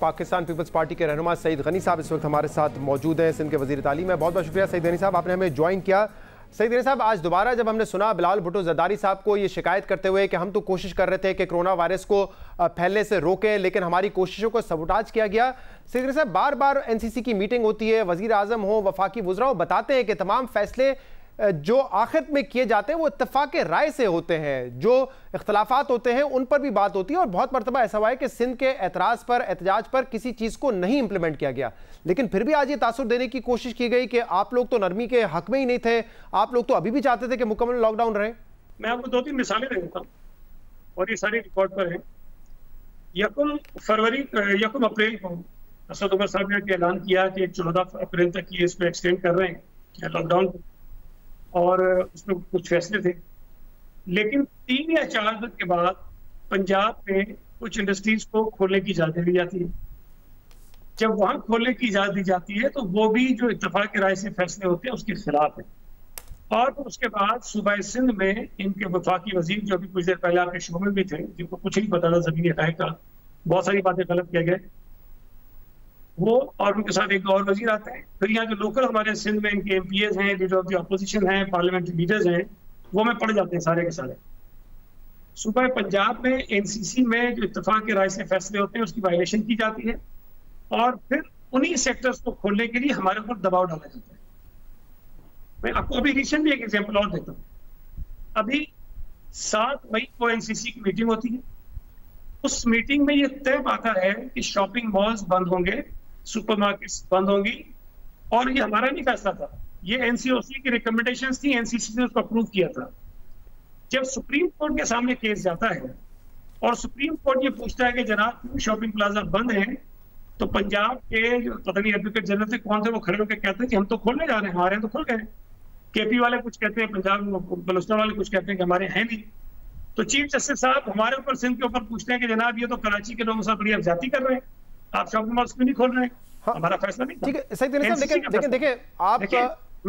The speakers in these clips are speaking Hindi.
पाकिस्तान पीपल्स पार्टी के रहनुमा सईद गनी साहब इस वक्त हमारे साथ मौजूद हैं, सिंध के वजीर तालीम है। बहुत बहुत शुक्रिया सईद गनी साहब, आपने हमें ज्वाइन किया। सईद गनी साहब, आज दोबारा जब हमने सुना बिलावल भुट्टो जरदारी साहब को ये शिकायत करते हुए कि हम तो कोशिश कर रहे थे कि कोरोना वायरस को फैलने से रोकें, लेकिन हमारी कोशिशों को सबोटाज किया गया। सईद गनी साहब, बार बार एनसीसी की मीटिंग होती है, वजीर आजम हो, वफाकी वुज़रा हो, बताते हैं कि तमाम फैसले जो आखिर में किए जाते हैं वो इत्तेफाक राय से होते हैं, जो इख्तलाफात होते हैं उन पर भी बात होती है। और बहुत मरतबा ऐसा हुआ है कि सिंध के एतराज़ पर, एहतजाज पर किसी चीज़ को नहीं इंप्लीमेंट किया गया, लेकिन फिर भी आज ये तासुर देने की कोशिश की गई कि आप लोग तो नरमी के हक में ही नहीं थे, आप लोग तो अभी भी चाहते थे कि मुकम्मल लॉकडाउन रहे। मैं आपको 2-3 मिसालें दे देता हूँ और ये सारी रिकॉर्ड पर है। 1 अप्रैल को असद उमर साहब ने ऐलान किया कि 14 अप्रैल तक ये इसको एक्सटेंड कर रहे हैं लॉकडाउन को, और उसमें कुछ फैसले थे। लेकिन 3 या 4 दिन के बाद पंजाब में कुछ इंडस्ट्रीज को खोलने की इजाजत दी जाती है। जब वहां खोलने की इजाजत दी जाती है तो वो भी जो इत्तेफाक राय से फैसले होते हैं उसके खिलाफ है। और उसके बाद सूबा सिंध में इनके वफाकी वजीर, जो अभी कुछ देर पहले आपके शो में भी थे, जिनको कुछ नहीं पता था जमीनी हक़ाइक़ का, बहुत सारी बातें गलत किए गए, वो और उनके साथ एक और वजीर आते हैं। फिर यहाँ जो लोकल हमारे सिंध में इनके MPs हैं, लीडर ऑफ द अपोजिशन हैं, पार्लियामेंट्री लीडर्स हैं, वो में पड़ जाते हैं सारे के सारे। सूबा पंजाब में NCC में जो इत्तेफाक की राय से फैसले होते हैं उसकी वायलेशन की जाती है, और फिर उन्हीं सेक्टर्स को खोलने के लिए हमारे ऊपर दबाव डाला जाता है। मैं आपको अभी रिसेंटली एक एग्जाम्पल और देता हूँ। अभी 7 मई को NCC की मीटिंग होती है। उस मीटिंग में ये तय पाता है कि शॉपिंग मॉल्स बंद होंगे, सुपरमार्केट्स बंद होंगी, और ये हमारा नहीं फैसला था, ये NCOC की रिकमेंडेशंस थी, NCC ने उसको अप्रूव किया था। जब सुप्रीम कोर्ट के सामने केस जाता है और सुप्रीम कोर्ट ये पूछता है कि जनाब शॉपिंग प्लाजा बंद है, तो पंजाब के जो पता नहीं एडवोकेट जनरल थे कौन थे, वो खड़े होकर कहते हैं कि हम तो खोलने जा रहे हैं, हमारे यहाँ तो खुल गए। KP वाले कुछ कहते हैं, पंजाब बलूचिस्तान वाले कुछ कहते हैं कि हमारे हैं नहीं। तो चीफ जस्टिस साहब हमारे ऊपर सिंध के ऊपर पूछते हैं कि जनाब ये तो कराची के लोगों से बड़ी ज्यादती कर रहे हैं, आप शॉपिंग मॉल्स क्यों नहीं खोल रहे हैं? हाँ, हमारा फैसला नहीं। ठीक है सईद गनी साहब, लेकिन देखिए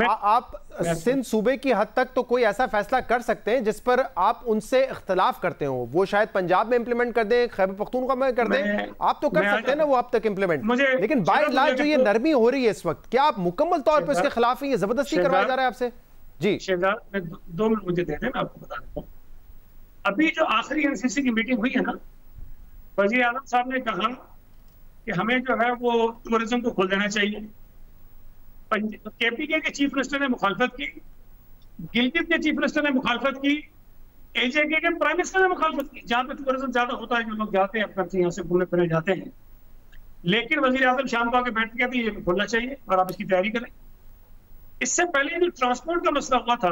आप सिंध सूबे की हद तक तो कोई ऐसा फैसला कर सकते हैं जिस पर आप उनसे इख्तलाफ करते हो, वो शायद पंजाब में इंप्लीमेंट कर दें, खैबर पख्तूनख्वा में कर दें, आप तो कर सकते हैं ना वो अब तक इंप्लीमेंट। लेकिन बाय लार्ज जो ये नरमी हो रही है इस वक्त, क्या आप मुकम्मल तौर पर इसके खिलाफ ये जबरदस्ती करवाया जा रहा है आपसे? जी शहजाद, 2 मिनट मुझे दे दें, मैं आपको बता देता हूँ। अभी जो आखिरी NCC की मीटिंग हुई है ना, वजीर आजम साहब ने कहा कि हमें जो है वो टूरिज्म को खोल देना चाहिए। KPK के चीफ मिनिस्टर ने मुखालफत की, गिलगित के चीफ मिनिस्टर ने मुखालफत की, AJK के प्राइम मिनिस्टर ने मुखालफत की। जहाँ पे टूरिज्म ज्यादा होता है, जो लोग जाते हैं अपने यहाँ से घूमने फिरने जाते हैं, लेकिन वजीर आजम शाम को आके बैठ के कहते हैं ये खोलना चाहिए और आप इसकी तैयारी करें। इससे पहले जो ट्रांसपोर्ट का मसला हुआ था,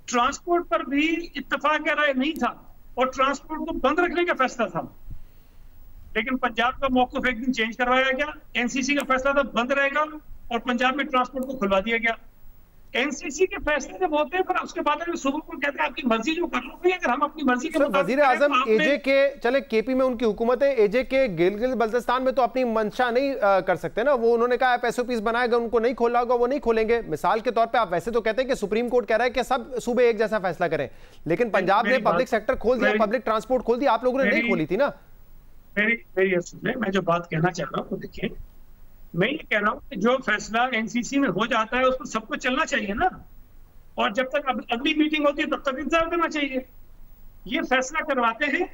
ट्रांसपोर्ट पर भी इत्तेफाक राय नहीं था और ट्रांसपोर्ट को बंद रखने का फैसला था, लेकिन पंजाब का मौक़िफ़ एक दिन चेंज करवाया गया। NCC का फैसला था बंद रहेगा और पंजाब में ट्रांसपोर्ट को खुलवा दिया गया। NCC के फैसले जब होते हैं, फिर उसके बाद सूबे को कहते हैं आपकी मर्जी जो कर लो भाई, अगर हम अपनी मर्जी के वजीर आजम AJK, चले KP में उनकी हुकूमत है, AJK गिलगित बल्तिस्तान में तो अपनी मंशा नहीं कर सकते ना, वो उन्होंने कहा आप SOPs बनाएगा, उनको नहीं खोला होगा वो नहीं खोलेंगे। मिसाल के तौर पर आप वैसे तो कहते हैं कि सुप्रीम कोर्ट कह रहा है कि सब सूबे एक जैसा फैसला करें, लेकिन पंजाब ने पब्लिक सेक्टर खोल दिया, पब्लिक ट्रांसपोर्ट खोल दिया, आप लोगों ने नहीं खोली थी ना। मेरी मैं जो बात कहना चाह रहा हूँ, देखिए मैं ये कह रहा हूँ कि जो फैसला NCC में हो जाता है उस पर सबको चलना चाहिए ना, और जब तक अगली मीटिंग होती है तब तक इंतजार करना चाहिए। ये फैसला करवाते हैं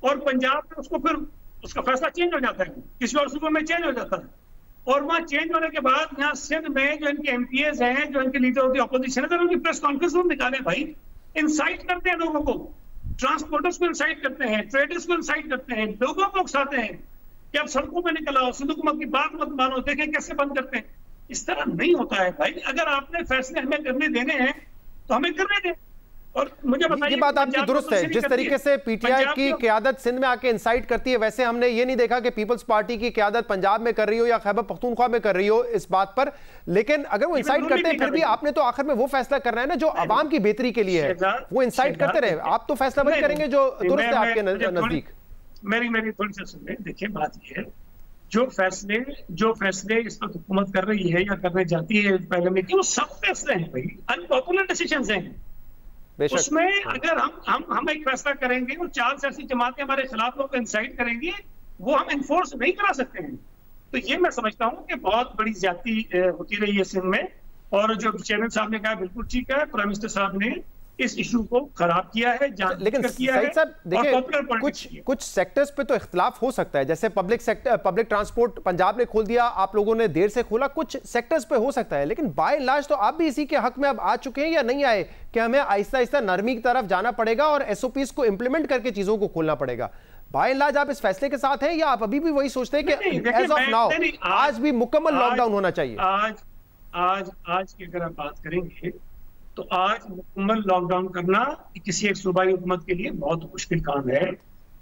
और पंजाब में उसको फिर उसका फैसला चेंज हो जाता है, किसी और सूबे में चेंज हो जाता है, और वहाँ चेंज होने के बाद यहाँ सिंध में जो इनके MPs हैं, जो इनके लीडर ऑफ द अपोजिशन है, उनकी प्रेस कॉन्फ्रेंस में निकाले भाई, इंसाइट करते हैं लोगों को, ट्रांसपोर्टर्स को इंसाइट करते हैं, ट्रेडर्स को इंसाइट करते हैं, लोगों को उकसाते हैं कि आप सड़कों में निकल आओ, सिंध हुकूमत की बात मत मानो, देखें कैसे बंद करते हैं। इस तरह नहीं होता है भाई, अगर आपने फैसले हमें करने देने हैं तो हमें करने दें। और मुझे बताइए, ये बात आपकी दुरुस्त है, जिस तरीके से PTI की क़यादत सिंध में आके इंसाइट करती है, वैसे हमने ये नहीं देखा कि पीपल्स पार्टी की क़यादत पंजाब में कर रही हो या खैबर पख्तूनख्वा में कर रही हो इस बात पर। लेकिन अगर वो इंसाइट करते हैं, फिर भी आपने तो आखिर में वो फैसला करना है ना जो आवाम की बेहतरी के लिए है, वो इंसाइट करते रहे, आप तो फैसला वही करेंगे जो दुरुस्त है आपके नजदीक। मेरी थोड़ी सी सुन लें। देखिए बात ये है, जो फैसले इस वक्त हुकूमत कर रही है या करने जाती है पहले में, वो सब फैसले हैं भाई, अनपॉपुलर डिसीजंस हैं। उसमें अगर हम एक फैसला करेंगे और 4 सियासी जमातें हमारे खिलाफ लोग इंसाइट करेंगी, वो हम इन्फोर्स नहीं करा सकते हैं। तो ये मैं समझता हूँ कि बहुत बड़ी ज्यादती होती रही है सिंध में, और जो चेयरमैन साहब ने कहा बिल्कुल ठीक है, प्राइम मिनिस्टर साहब ने इस इशू को खराब किया है, लेकिन सईद साहब देखिए कुछ सेक्टर्स पे तो इख्तलाफ हो सकता है, जैसे पब्लिक ट्रांसपोर्ट पंजाब ने खोल दिया, आप लोगों ने देर से खोला, कुछ सेक्टर्स पे हो सकता है, लेकिन बाय एंड लार्ज तो आप भी इसी के हक में अब आ चुके हैं या नहीं आए कि हमें आहिस्ता आहिस्ता नरमी की तरफ जाना पड़ेगा और एसओपीज को इंप्लीमेंट करके चीजों को खोलना पड़ेगा। बाय एंड लार्ज आप इस फैसले के साथ हैं या आप अभी भी वही सोचते हैं कि एज ऑफ नाउ आज भी मुकम्मल लॉकडाउन होना चाहिए? आज की अगर आप बात करेंगे तो आज मुकम्मल लॉकडाउन करना किसी एक सूबाई हुकूमत के लिए बहुत मुश्किल काम है।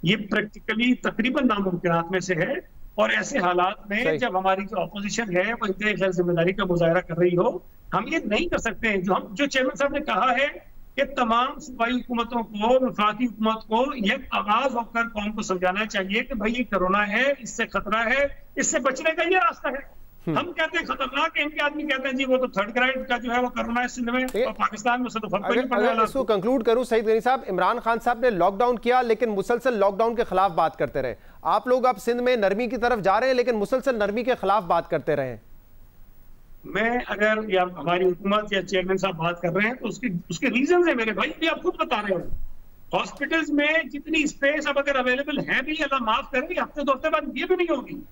ये प्रैक्टिकली तकरीबन नामुमकिनात में से है, और ऐसे हालात में जब हमारी जो अपोजिशन है वो इंतहाई गैर जिम्मेदारी का मुजाहरा कर रही हो, हम ये नहीं कर सकते हैं। जो चेयरमैन साहब ने कहा है कि तमाम सूबाई हुकूमतों को, वफाकी हुकूमत को यह आगाज होकर कौम को समझाना चाहिए कि भाई ये कोरोना है, इससे खतरा है, इससे बचने का ये रास्ता है। हम कहते हैं खतरनाक है, इनके आदमी कहते हैं जी वो तो थर्ड ग्रेड का जो है वो कोरोना है सिंध में, और पाकिस्तान में से तो फर्क नहीं पड़ रहा। इसको कंक्लूड करूं सईद गनी साहब, इमरान खान साहब ने लॉकडाउन किया लेकिन मुसलसल लॉकडाउन के खिलाफ बात करते रहे। आप लोग अब सिंध में नरमी की तरफ जा रहे हैं लेकिन मुसलसल नरमी के खिलाफ बात करते रहे। मैं अगर या हमारी हुकूमत या चेयरमैन साहब बात कर रहे हैं तो उसके रीजन है मेरे भाई, भी आप खुद बता रहे हो। हॉस्पिटल्स में जितनी स्पेस अब अगर अवेलेबल है भी, अल्लाह माफ करे, हफ्ते दो हफ्ते बाद ये भी नहीं होगी,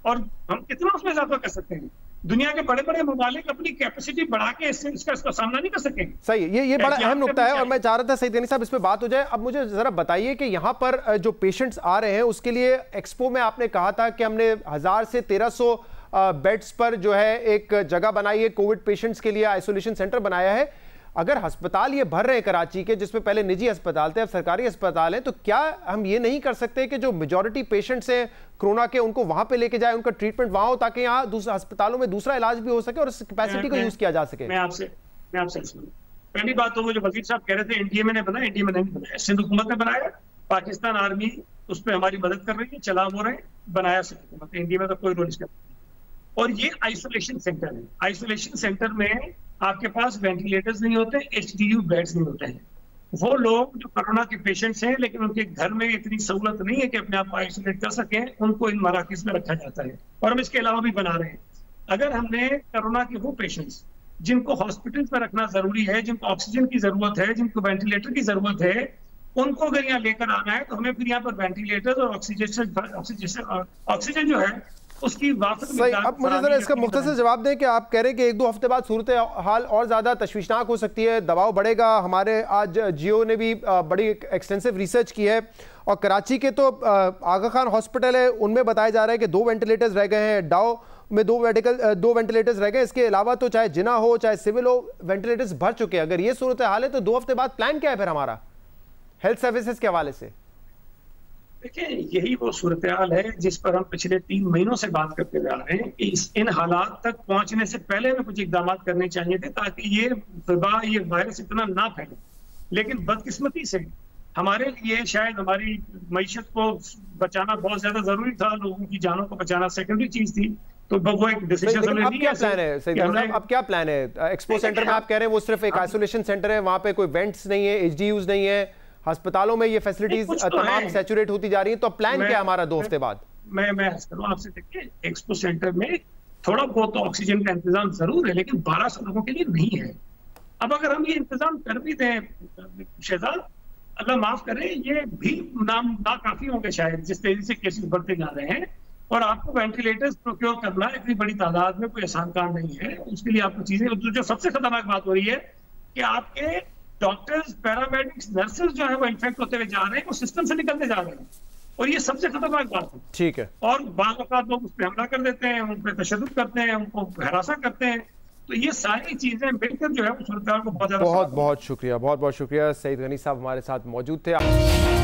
और हम कितना उसमें इजाफा कर सकते हैं? दुनिया के बड़े बड़े ममालिक अपनी कैपेसिटी बढ़ा के इसका सामना नहीं कर सके। सही, ये बड़ा अहम नुकता है और मैं चाह रहा था सईद गनी साहब इस पे बात हो जाए। अब मुझे जरा बताइए कि यहाँ पर जो पेशेंट्स आ रहे हैं उसके लिए एक्सपो में आपने कहा था कि हमने 1000 से 1300 बेड्स पर जो है एक जगह बनाई है, कोविड पेशेंट्स के लिए आइसोलेशन सेंटर बनाया है। अगर अस्पताल ये भर रहे हैं कराची के, जिसमें पहले निजी अस्पताल थे अब सरकारी अस्पताल हैं, तो क्या हम ये नहीं कर सकते कि जो मेजॉरिटी पेशेंट्स हैं कोरोना के उनको वहां पे लेके जाए, उनका ट्रीटमेंट वहां हो, ताकि यहाँ दूसरे अस्पतालों में दूसरा इलाज भी हो सके और इस कैपेसिटी को यूज किया जा सके? मैं आपसे पहली बात तो वो जो वजीर साहब कह रहे थे एनडीए में ने बनाया, एनडीए में नहीं बनाया, सिंध हुकूमत ने बनाया, पाकिस्तान आर्मी उस पर हमारी मदद कर रही है, चला वो रहे, बनाया सिंध हुकूमत, एनडीए में तो कोई रोल इसका। और ये आइसोलेशन सेंटर है, आइसोलेशन सेंटर में आपके पास वेंटिलेटर्स नहीं होते, एचडीयू बेड्स नहीं होते हैं। वो लोग जो कोरोना के पेशेंट्स हैं लेकिन उनके घर में इतनी सहूलत नहीं है कि अपने आप को आइसोलेट कर सकें, उनको इन मराकज़ में रखा जाता है, और हम इसके अलावा भी बना रहे हैं। अगर हमने कोरोना के वो पेशेंट्स जिनको हॉस्पिटल्स में रखना जरूरी है, जिनको ऑक्सीजन की जरूरत है, जिनको वेंटिलेटर की जरूरत है, उनको अगर यहाँ लेकर आना है तो हमें फिर यहाँ पर वेंटिलेटर्स और ऑक्सीजन जो है उसकी सही। अब मुझे जरा इसका मुख्तसर जवाब दें कि आप कह रहे हैं कि 1-2 हफ्ते बाद सूरत हाल और ज़्यादा तशवीशनाक हो सकती है, दबाव बढ़ेगा। हमारे आज जियो ने भी बड़ी एक्सटेंसिव रिसर्च की है और कराची के तो आगा खान हॉस्पिटल है, उनमें बताया जा रहा है कि 2 वेंटिलेटर्स रह गए हैं, डाओ में 2 वेंटिलेटर्स रह गए। इसके अलावा तो चाहे जिना हो चाहे सिविल हो, वेंटिलेटर्स भर चुके हैं। अगर ये सूरत हाल है तो 2 हफ्ते बाद प्लान क्या है फिर हमारा हेल्थ सर्विसेज के हवाले से? देखिए, यही वो सूरत हाल है जिस पर हम पिछले 3 महीनों से बात करते हुए आ रहे हैं कि इन हालात तक पहुंचने से पहले हमें कुछ इकदाम करने चाहिए थे ताकि ये वबा, ये वायरस इतना ना फैले। लेकिन बदकिस्मती से हमारे लिए शायद हमारी मईशत को बचाना बहुत ज्यादा जरूरी था, लोगों की जानों को बचाना सेकेंडरी चीज थी, तो वो एक डिसीजन हमने लिया। अब क्या प्लान है? एक्सपो सेंटर में आप कह रहे हैं वो सिर्फ एक आइसोलेशन सेंटर है, वहां पे कोई वेंट्स नहीं है, एचडीयूज नहीं है, अस्पतालों में ये फैसिलिटीज तमाम सैचुरेट होती जा रही है, तो प्लान क्या है हमारा 2 हफ्ते बाद? मैं करूं आपसे, देखिए एक्सपो सेंटर में थोड़ा बहुत ऑक्सीजन का इंतजाम जरूर है लेकिन 1200 लोगों के लिए नहीं है। अब अगर हम ये इंतजाम कर भी दें शहजाद, अल्लाह माफ करे, ये भी ना काफी होंगे शायद, जिस तेजी से केसेस बढ़ते जा रहे हैं। और आपको वेंटिलेटर्स प्रोक्योर करना इतनी बड़ी तादाद में कोई आसान काम नहीं है। उसके लिए आपको चीजें, जो सबसे खतरनाक बात हो रही है कि आपके डॉक्टर्स, पैरामेडिक्स, नर्सेज जो है वो इन्फेक्ट होते हुए जा रहे हैं, वो सिस्टम से निकलते जा रहे हैं, और ये सबसे खतरनाक बात है। ठीक है। और बाज़ औक़ात लोग उस पर हमला कर देते हैं, उन पर तशद्दुद करते हैं, उनको हरासा करते हैं, तो ये सारी चीजें मिलकर जो है वो सूरत हाल को बहुत शुक्रिया। बहुत बहुत शुक्रिया सईद गनी साहब हमारे साथ मौजूद थे।